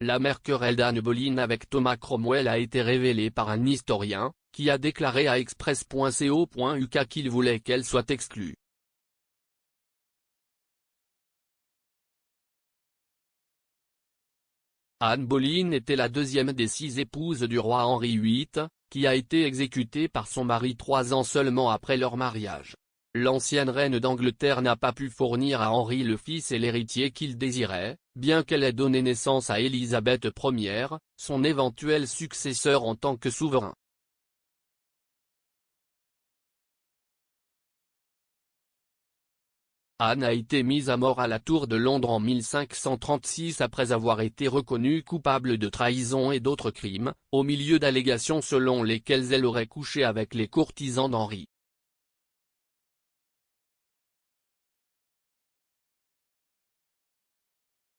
L'amère querelle d'Anne Boleyn avec Thomas Cromwell a été révélée par un historien, qui a déclaré à Express.co.uk qu'il voulait qu'elle soit exclue. Anne Boleyn était la deuxième des 6 épouses du roi Henri VIII, qui a été exécutée par son mari 3 ans seulement après leur mariage. L'ancienne reine d'Angleterre n'a pas pu fournir à Henri le fils et l'héritier qu'il désirait, bien qu'elle ait donné naissance à Élisabeth Ier, son éventuel successeur en tant que souverain. Anne a été mise à mort à la Tour de Londres en 1536 après avoir été reconnue coupable de trahison et d'autres crimes, au milieu d'allégations selon lesquelles elle aurait couché avec les courtisans d'Henri.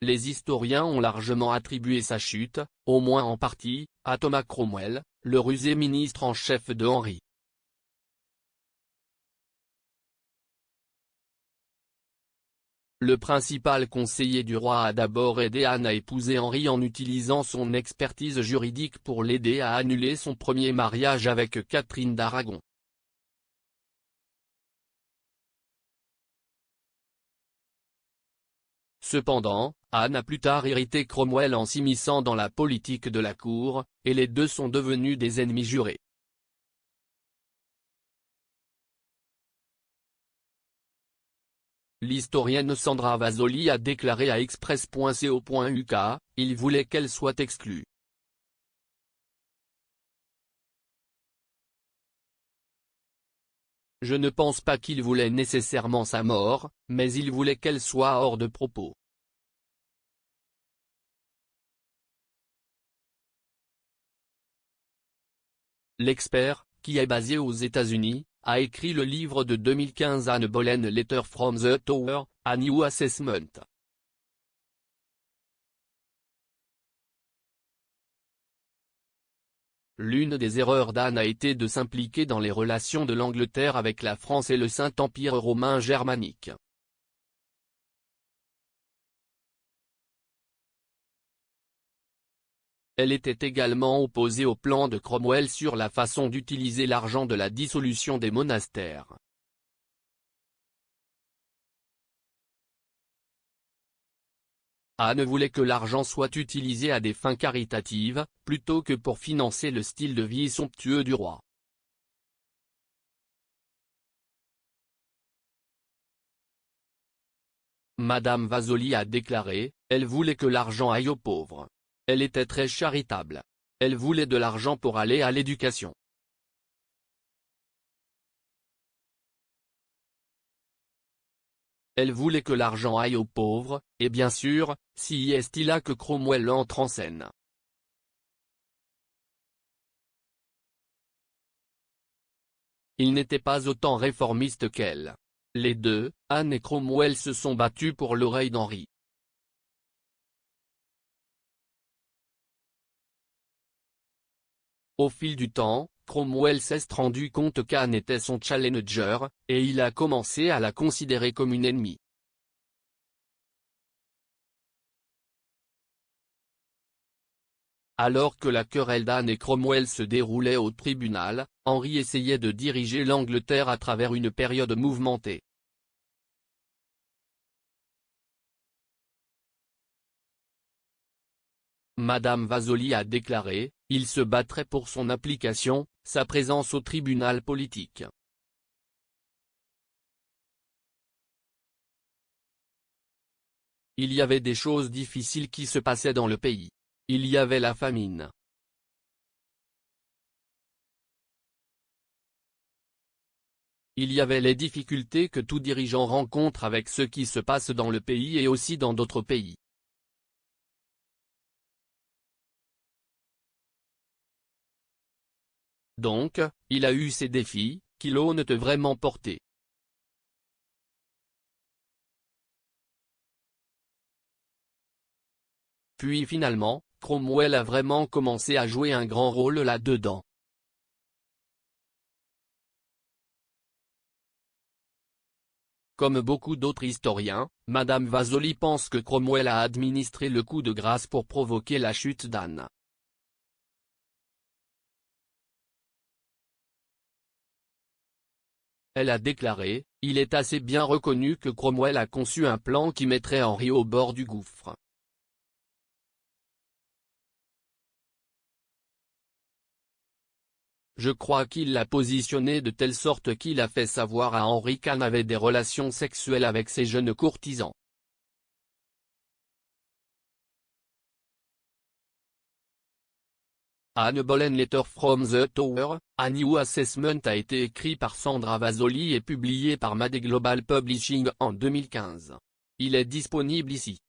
Les historiens ont largement attribué sa chute, au moins en partie, à Thomas Cromwell, le rusé ministre en chef de Henri. Le principal conseiller du roi a d'abord aidé Anne à épouser Henri en utilisant son expertise juridique pour l'aider à annuler son premier mariage avec Catherine d'Aragon. Cependant, Anne a plus tard irrité Cromwell en s'immisçant dans la politique de la cour, et les deux sont devenus des ennemis jurés. L'historienne Sandra Vasoli a déclaré à Express.co.uk, il voulait qu'elle soit exclue. Je ne pense pas qu'il voulait nécessairement sa mort, mais il voulait qu'elle soit hors de propos. L'expert, qui est basé aux États-Unis, a écrit le livre de 2015 Anne Boleyn Letter from the Tower, A New Assessment. L'une des erreurs d'Anne a été de s'impliquer dans les relations de l'Angleterre avec la France et le Saint-Empire romain germanique. Elle était également opposée au plan de Cromwell sur la façon d'utiliser l'argent de la dissolution des monastères. Anne voulait que l'argent soit utilisé à des fins caritatives, plutôt que pour financer le style de vie somptueux du roi. Madame Vasoli a déclaré, elle voulait que l'argent aille aux pauvres. Elle était très charitable. Elle voulait de l'argent pour aller à l'éducation. Elle voulait que l'argent aille aux pauvres, et bien sûr, si est-il là que Cromwell entre en scène. Il n'était pas autant réformiste qu'elle. Les deux, Anne et Cromwell se sont battus pour l'oreille d'Henri. Au fil du temps, Cromwell s'est rendu compte qu'Anne était son challenger, et il a commencé à la considérer comme une ennemie. Alors que la querelle d'Anne et Cromwell se déroulait au tribunal, Henri essayait de diriger l'Angleterre à travers une période mouvementée. Madame Vasoli a déclaré, il se battrait pour son implication, sa présence au tribunal politique. Il y avait des choses difficiles qui se passaient dans le pays. Il y avait la famine. Il y avait les difficultés que tout dirigeant rencontre avec ce qui se passe dans le pays et aussi dans d'autres pays. Donc, il a eu ces défis, qu'il honnête vraiment porter. Puis finalement, Cromwell a vraiment commencé à jouer un grand rôle là-dedans. Comme beaucoup d'autres historiens, Madame Vasoli pense que Cromwell a administré le coup de grâce pour provoquer la chute d'Anne. Elle a déclaré « Il est assez bien reconnu que Cromwell a conçu un plan qui mettrait Henri au bord du gouffre. Je crois qu'il l'a positionné de telle sorte qu'il a fait savoir à Henri qu'Anne avait des relations sexuelles avec ses jeunes courtisans. » Anne Boleyn Letter from the Tower, A New Assessment a été écrit par Sandra Vasoli et publié par Made Global Publishing en 2015. Il est disponible ici.